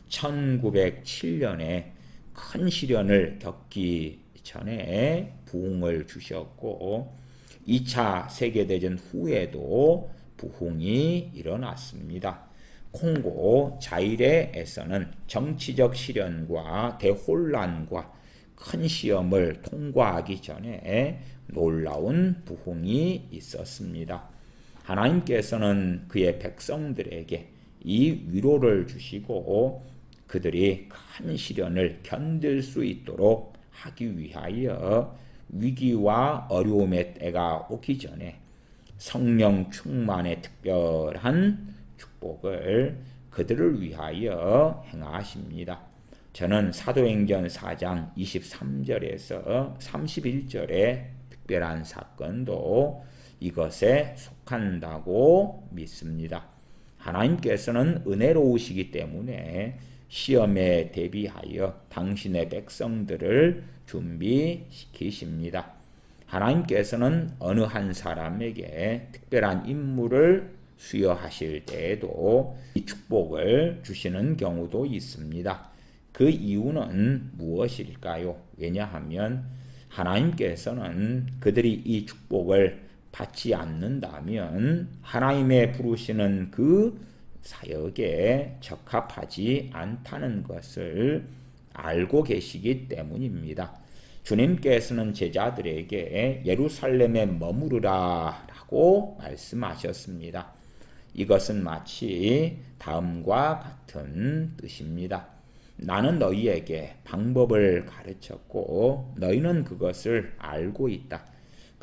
1907년에 큰 시련을 겪기 전에 부흥을 주셨고 2차 세계대전 후에도 부흥이 일어났습니다. 콩고 자이레에서는 정치적 시련과 대혼란과 큰 시험을 통과하기 전에 놀라운 부흥이 있었습니다. 하나님께서는 그의 백성들에게 이 위로를 주시고 그들이 큰 시련을 견딜 수 있도록 하기 위하여 위기와 어려움의 때가 오기 전에 성령 충만의 특별한 축복을 그들을 위하여 행하십니다. 저는 사도행전 4장 23절에서 31절의 특별한 사건도 이것에 속한다고 믿습니다. 하나님께서는 은혜로우시기 때문에 시험에 대비하여 당신의 백성들을 준비시키십니다. 하나님께서는 어느 한 사람에게 특별한 임무를 수여하실 때에도 이 축복을 주시는 경우도 있습니다. 그 이유는 무엇일까요? 왜냐하면 하나님께서는 그들이 이 축복을 받지 않는다면 하나님의 부르시는 그 사역에 적합하지 않다는 것을 알고 계시기 때문입니다. 주님께서는 제자들에게 예루살렘에 머무르라 라고 말씀하셨습니다. 이것은 마치 다음과 같은 뜻입니다. 나는 너희에게 방법을 가르쳤고 너희는 그것을 알고 있다.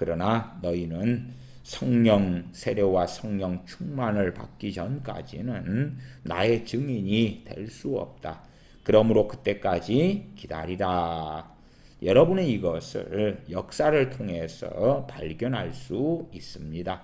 그러나 너희는 성령 세례와 성령 충만을 받기 전까지는 나의 증인이 될 수 없다. 그러므로 그때까지 기다리라. 여러분은 이것을 역사를 통해서 발견할 수 있습니다.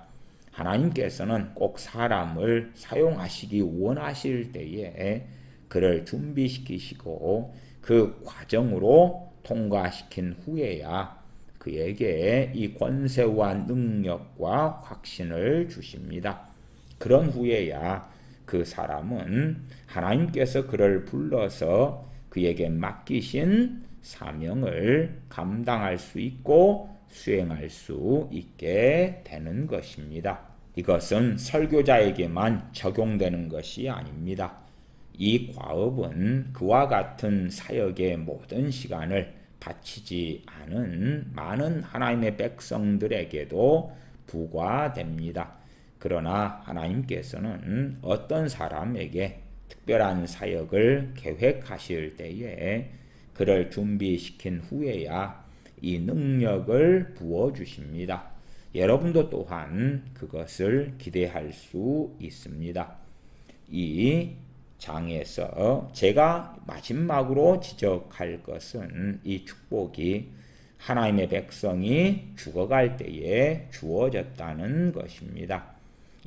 하나님께서는 꼭 사람을 사용하시기 원하실 때에 그를 준비시키시고 그 과정으로 통과시킨 후에야 그에게 이 권세와 능력과 확신을 주십니다. 그런 후에야 그 사람은 하나님께서 그를 불러서 그에게 맡기신 사명을 감당할 수 있고 수행할 수 있게 되는 것입니다. 이것은 설교자에게만 적용되는 것이 아닙니다. 이 과업은 그와 같은 사역의 모든 시간을 바치지 않은 많은 하나님의 백성들에게도 부과됩니다. 그러나 하나님께서는 어떤 사람에게 특별한 사역을 계획하실 때에 그를 준비시킨 후에야 이 능력을 부어주십니다. 여러분도 또한 그것을 기대할 수 있습니다. 이 장에서 제가 마지막으로 지적할 것은 이 축복이 하나님의 백성이 죽어갈 때에 주어졌다는 것입니다.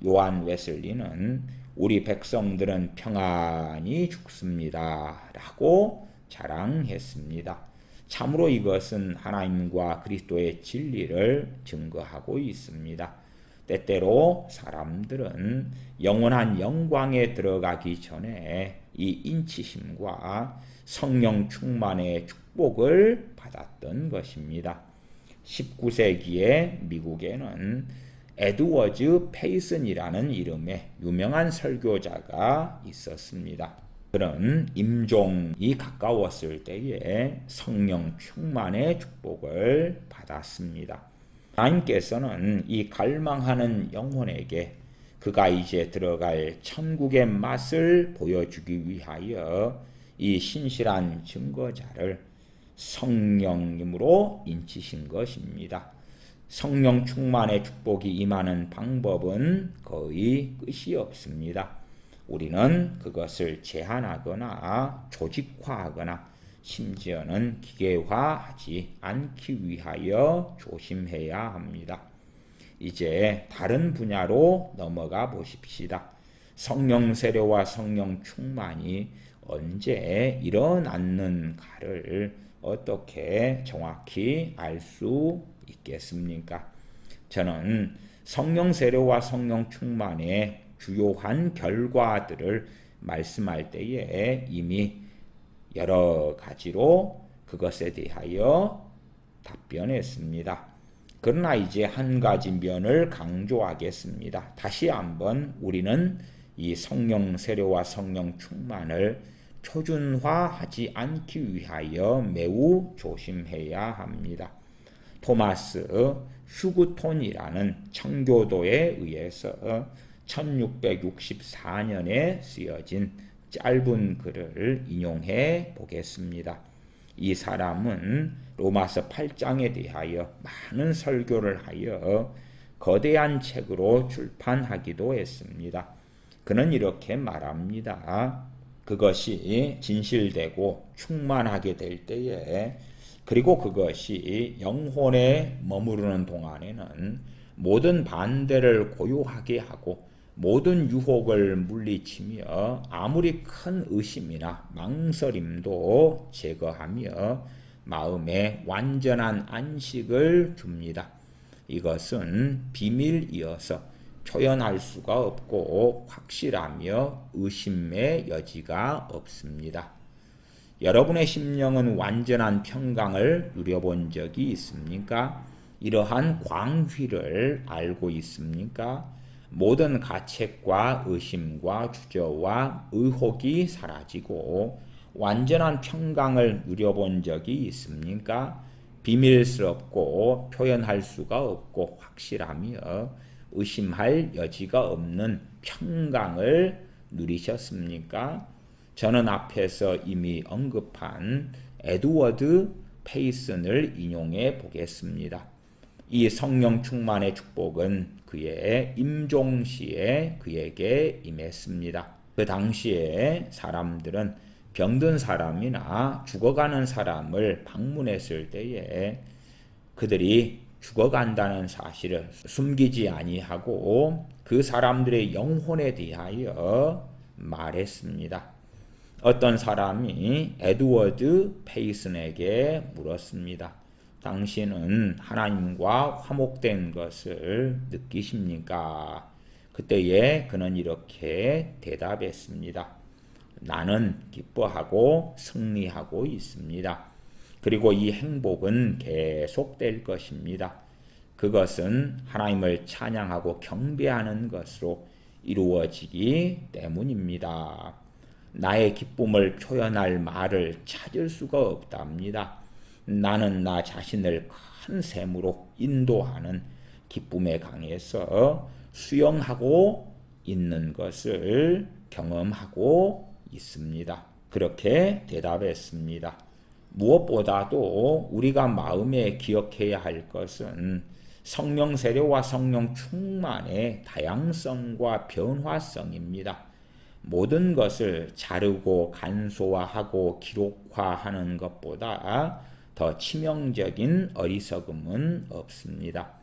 요한 웨슬리는 우리 백성들은 평안히 죽습니다 라고 자랑했습니다. 참으로 이것은 하나님과 그리스도의 진리를 증거하고 있습니다. 때때로 사람들은 영원한 영광에 들어가기 전에 이 인치심과 성령 충만의 축복을 받았던 것입니다. 19세기에 미국에는 에드워즈 페이슨이라는 이름의 유명한 설교자가 있었습니다. 그런 임종이 가까웠을 때에 성령 충만의 축복을 받았습니다. 하나님께서는 이 갈망하는 영혼에게 그가 이제 들어갈 천국의 맛을 보여주기 위하여 이 신실한 증거자를 성령님으로 인치신 것입니다. 성령 충만의 축복이 임하는 방법은 거의 끝이 없습니다. 우리는 그것을 제한하거나 조직화하거나 심지어는 기계화하지 않기 위하여 조심해야 합니다. 이제 다른 분야로 넘어가 보십시다. 성령 세례와 성령 충만이 언제 일어났는가를 어떻게 정확히 알 수 있겠습니까? 저는 성령 세례와 성령 충만의 주요한 결과들을 말씀할 때에 이미 여러 가지로 그것에 대하여 답변했습니다. 그러나 이제 한 가지 면을 강조하겠습니다. 다시 한번 우리는 이 성령 세례와 성령 충만을 표준화하지 않기 위하여 매우 조심해야 합니다. 토마스 휴그톤이라는 청교도에 의해서 1664년에 쓰여진 짧은 글을 인용해 보겠습니다. 이 사람은 로마서 8장에 대하여 많은 설교를 하여 거대한 책으로 출판하기도 했습니다. 그는 이렇게 말합니다. 그것이 진실되고 충만하게 될 때에 그리고 그것이 영혼에 머무르는 동안에는 모든 반대를 고요하게 하고 모든 유혹을 물리치며 아무리 큰 의심이나 망설임도 제거하며 마음에 완전한 안식을 줍니다. 이것은 비밀이어서 표현할 수가 없고 확실하며 의심의 여지가 없습니다. 여러분의 심령은 완전한 평강을 누려본 적이 있습니까? 이러한 광휘를 알고 있습니까? 모든 가책과 의심과 주저와 의혹이 사라지고 완전한 평강을 누려본 적이 있습니까? 비밀스럽고 표현할 수가 없고 확실하며 의심할 여지가 없는 평강을 누리셨습니까? 저는 앞에서 이미 언급한 에드워드 페이슨을 인용해 보겠습니다. 이 성령 충만의 축복은 그의 임종시에 그에게 임했습니다. 그 당시에 사람들은 병든 사람이나 죽어가는 사람을 방문했을 때에 그들이 죽어간다는 사실을 숨기지 아니하고 그 사람들의 영혼에 대하여 말했습니다. 어떤 사람이 에드워드 페이슨에게 물었습니다. 당신은 하나님과 화목된 것을 느끼십니까? 그때에 그는 이렇게 대답했습니다. 나는 기뻐하고 승리하고 있습니다. 그리고 이 행복은 계속될 것입니다. 그것은 하나님을 찬양하고 경배하는 것으로 이루어지기 때문입니다. 나의 기쁨을 표현할 말을 찾을 수가 없답니다. 나는 나 자신을 큰 샘으로 인도하는 기쁨의 강에서 수영하고 있는 것을 경험하고 있습니다. 그렇게 대답했습니다. 무엇보다도 우리가 마음에 기억해야 할 것은 성령 세례와 성령 충만의 다양성과 변화성입니다. 모든 것을 자르고 간소화하고 기록화하는 것보다 더 치명적인 어리석음은 없습니다.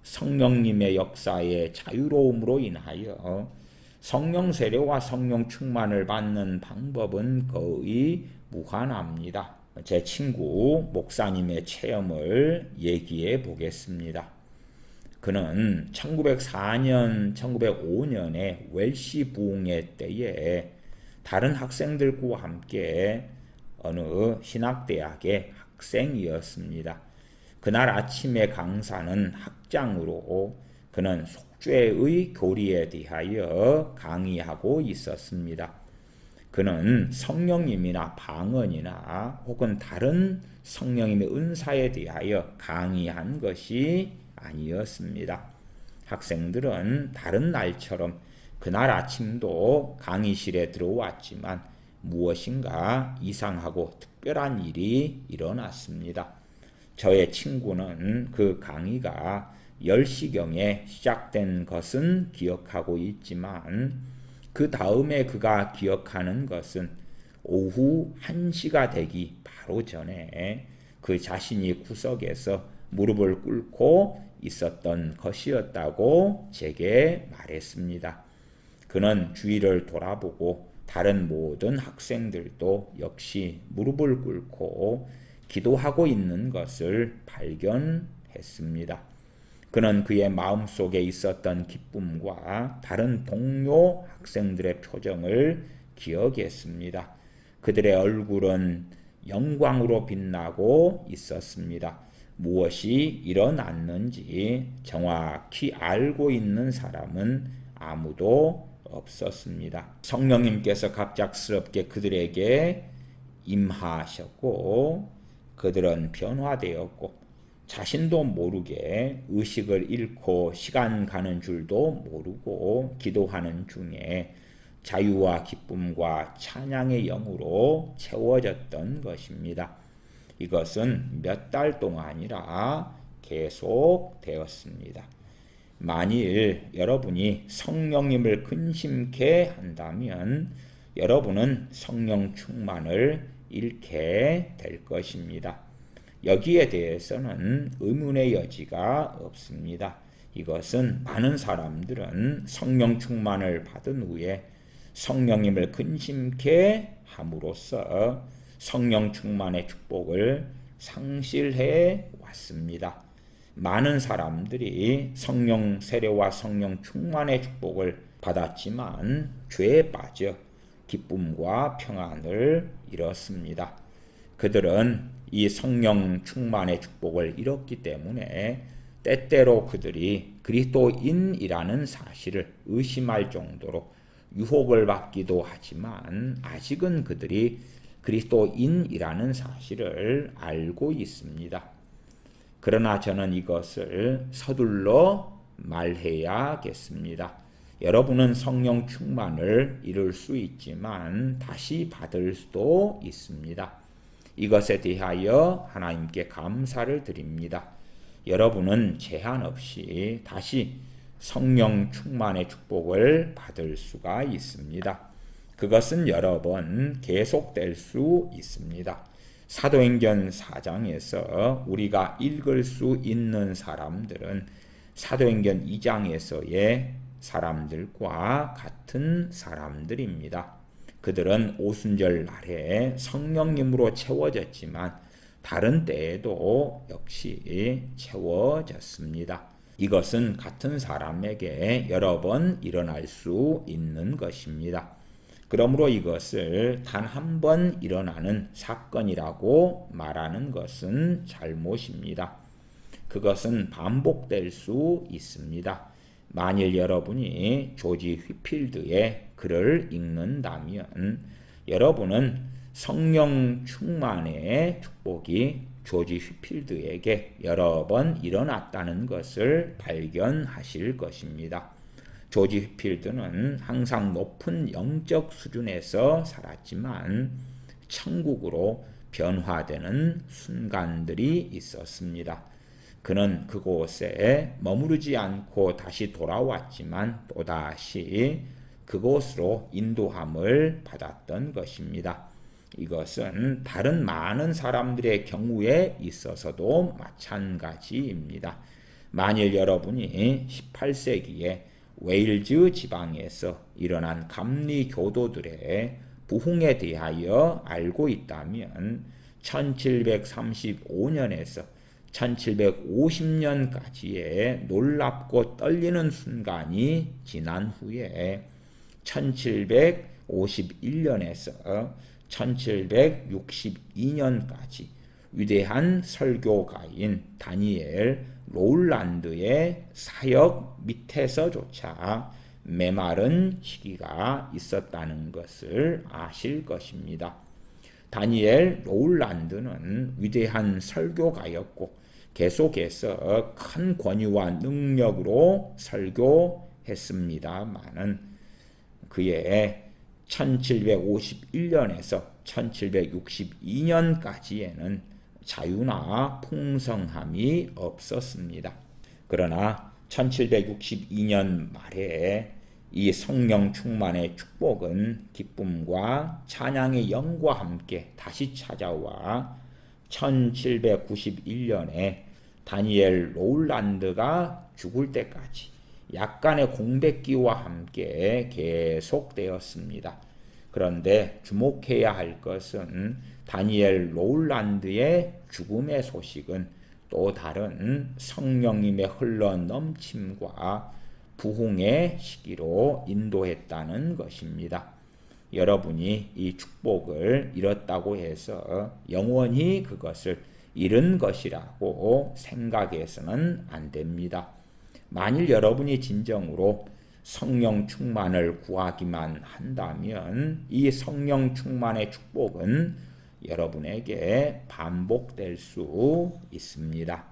성령님의 역사의 자유로움으로 인하여 성령 세례와 성령 충만을 받는 방법은 거의 무한합니다. 제 친구 목사님의 체험을 얘기해 보겠습니다. 그는 1904년, 1905년에 웰시 부흥회 때에 다른 학생들과 함께 어느 신학대학의 학생이었습니다. 그날 아침에 강사는 학장으로 그는 속죄의 교리에 대하여 강의하고 있었습니다. 그는 성령님이나 방언이나 혹은 다른 성령님의 은사에 대하여 강의한 것이 아니었습니다. 학생들은 다른 날처럼 그날 아침도 강의실에 들어왔지만 무엇인가 이상하고 특별한 일이 일어났습니다. 저의 친구는 그 강의가 10시경에 시작된 것은 기억하고 있지만 그 다음에 그가 기억하는 것은 오후 1시가 되기 바로 전에 그 자신이 구석에서 무릎을 꿇고 있었던 것이었다고 제게 말했습니다. 그는 주위를 돌아보고 다른 모든 학생들도 역시 무릎을 꿇고 기도하고 있는 것을 발견했습니다. 그는 그의 마음속에 있었던 기쁨과 다른 동료 학생들의 표정을 기억했습니다. 그들의 얼굴은 영광으로 빛나고 있었습니다. 무엇이 일어났는지 정확히 알고 있는 사람은 아무도 없었습니다. 성령님께서 갑작스럽게 그들에게 임하셨고 그들은 변화되었고 자신도 모르게 의식을 잃고 시간 가는 줄도 모르고 기도하는 중에 자유와 기쁨과 찬양의 영으로 채워졌던 것입니다. 이것은 몇 달 동안이라 계속 되었습니다. 만일 여러분이 성령님을 근심케 한다면 여러분은 성령 충만을 잃게 될 것입니다. 여기에 대해서는 의문의 여지가 없습니다. 이것은 많은 사람들은 성령 충만을 받은 후에 성령님을 근심케 함으로써 성령 충만의 축복을 상실해 왔습니다. 많은 사람들이 성령 세례와 성령 충만의 축복을 받았지만 죄에 빠져 기쁨과 평안을 잃었습니다. 그들은 이 성령 충만의 축복을 잃었기 때문에 때때로 그들이 그리스도인이라는 사실을 의심할 정도로 유혹을 받기도 하지만 아직은 그들이 그리스도인이라는 사실을 알고 있습니다. 그러나 저는 이것을 서둘러 말해야겠습니다. 여러분은 성령 충만을 이룰 수 있지만 다시 받을 수도 있습니다. 이것에 대하여 하나님께 감사를 드립니다. 여러분은 제한 없이 다시 성령 충만의 축복을 받을 수가 있습니다. 그것은 여러 번 계속될 수 있습니다. 사도행전 4장에서 우리가 읽을 수 있는 사람들은 사도행전 2장에서의 사람들과 같은 사람들입니다. 그들은 오순절 날에 성령님으로 채워졌지만 다른 때에도 역시 채워졌습니다. 이것은 같은 사람에게 여러 번 일어날 수 있는 것입니다. 그러므로 이것을 단 한 번 일어나는 사건이라고 말하는 것은 잘못입니다. 그것은 반복될 수 있습니다. 만일 여러분이 조지 휘필드의 글을 읽는다면 여러분은 성령 충만의 축복이 조지 휘필드에게 여러 번 일어났다는 것을 발견하실 것입니다. 조지 휘필드는 항상 높은 영적 수준에서 살았지만 천국으로 변화되는 순간들이 있었습니다. 그는 그곳에 머무르지 않고 다시 돌아왔지만 또다시 그곳으로 인도함을 받았던 것입니다. 이것은 다른 많은 사람들의 경우에 있어서도 마찬가지입니다. 만일 여러분이 18세기에 웨일즈 지방에서 일어난 감리 교도들의 부흥에 대하여 알고 있다면 1735년에서 1750년까지의 놀랍고 떨리는 순간이 지난 후에 1751년에서 1762년까지 위대한 설교가인 다니엘 로울란드의 사역 밑에서조차 메마른 시기가 있었다는 것을 아실 것입니다. 다니엘 로울란드는 위대한 설교가였고 계속해서 큰 권위와 능력으로 설교했습니다마는 그의 1751년에서 1762년까지에는 자유나 풍성함이 없었습니다. 그러나 1762년 말에 이 성령 충만의 축복은 기쁨과 찬양의 영과 함께 다시 찾아와 1791년에 다니엘 로울란드가 죽을 때까지 약간의 공백기와 함께 계속되었습니다. 그런데 주목해야 할 것은 다니엘 로울란드의 죽음의 소식은 또 다른 성령님의 흘러넘침과 부흥의 시기로 인도했다는 것입니다. 여러분이 이 축복을 잃었다고 해서 영원히 그것을 잃은 것이라고 생각해서는 안 됩니다. 만일 여러분이 진정으로 성령 충만을 구하기만 한다면 이 성령 충만의 축복은 여러분에게 반복될 수 있습니다.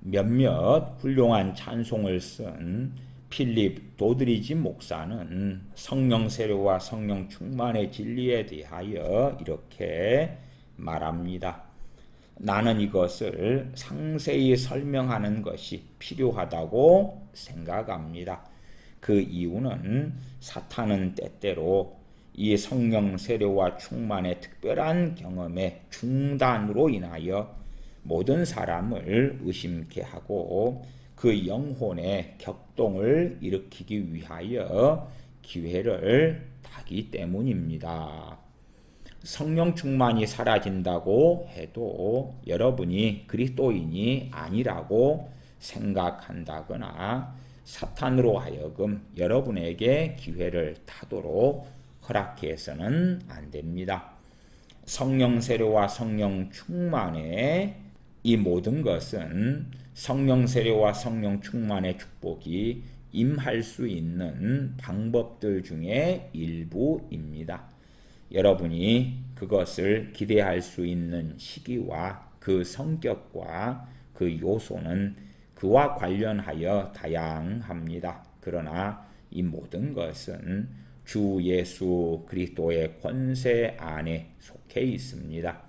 몇몇 훌륭한 찬송을 쓴 필립 도드리지 목사는 성령 세례와 성령 충만의 진리에 대하여 이렇게 말합니다. 나는 이것을 상세히 설명하는 것이 필요하다고 생각합니다. 그 이유는 사탄은 때때로 이 성령 세례와 충만의 특별한 경험의 중단으로 인하여 모든 사람을 의심케 하고 그 영혼의 격동을 일으키기 위하여 기회를 타기 때문입니다. 성령 충만이 사라진다고 해도 여러분이 그리스도인이 아니라고 생각한다거나 사탄으로 하여금 여러분에게 기회를 타도록 허락해서는 안 됩니다. 성령 세례와 성령 충만의 이 모든 것은 성령 세례와 성령 충만의 축복이 임할 수 있는 방법들 중에 일부입니다. 여러분이 그것을 기대할 수 있는 시기와 그 성격과 그 요소는 그와 관련하여 다양합니다. 그러나 이 모든 것은 주 예수 그리스도의 권세 안에 속해 있습니다.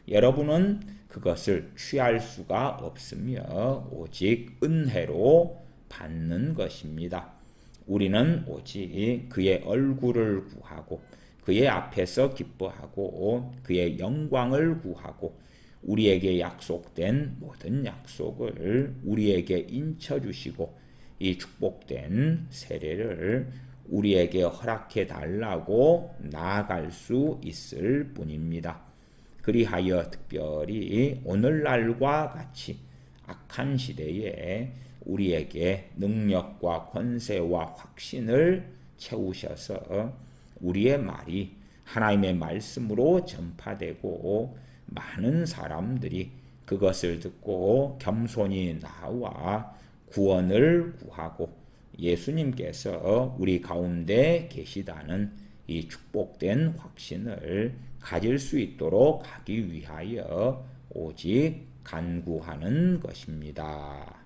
여러분은 그것을 취할 수가 없으며 오직 은혜로 받는 것입니다. 우리는 오직 그의 얼굴을 구하고 그의 앞에서 기뻐하고 그의 영광을 구하고 우리에게 약속된 모든 약속을 우리에게 인쳐주시고 이 축복된 세례를 우리에게 허락해 달라고 나아갈 수 있을 뿐입니다. 그리하여 특별히 오늘날과 같이 악한 시대에 우리에게 능력과 권세와 확신을 채우셔서 우리의 말이 하나님의 말씀으로 전파되고 많은 사람들이 그것을 듣고 겸손히 나와 구원을 구하고 예수님께서 우리 가운데 계시다는 이 축복된 확신을 가질 수 있도록 하기 위하여 오직 간구하는 것입니다.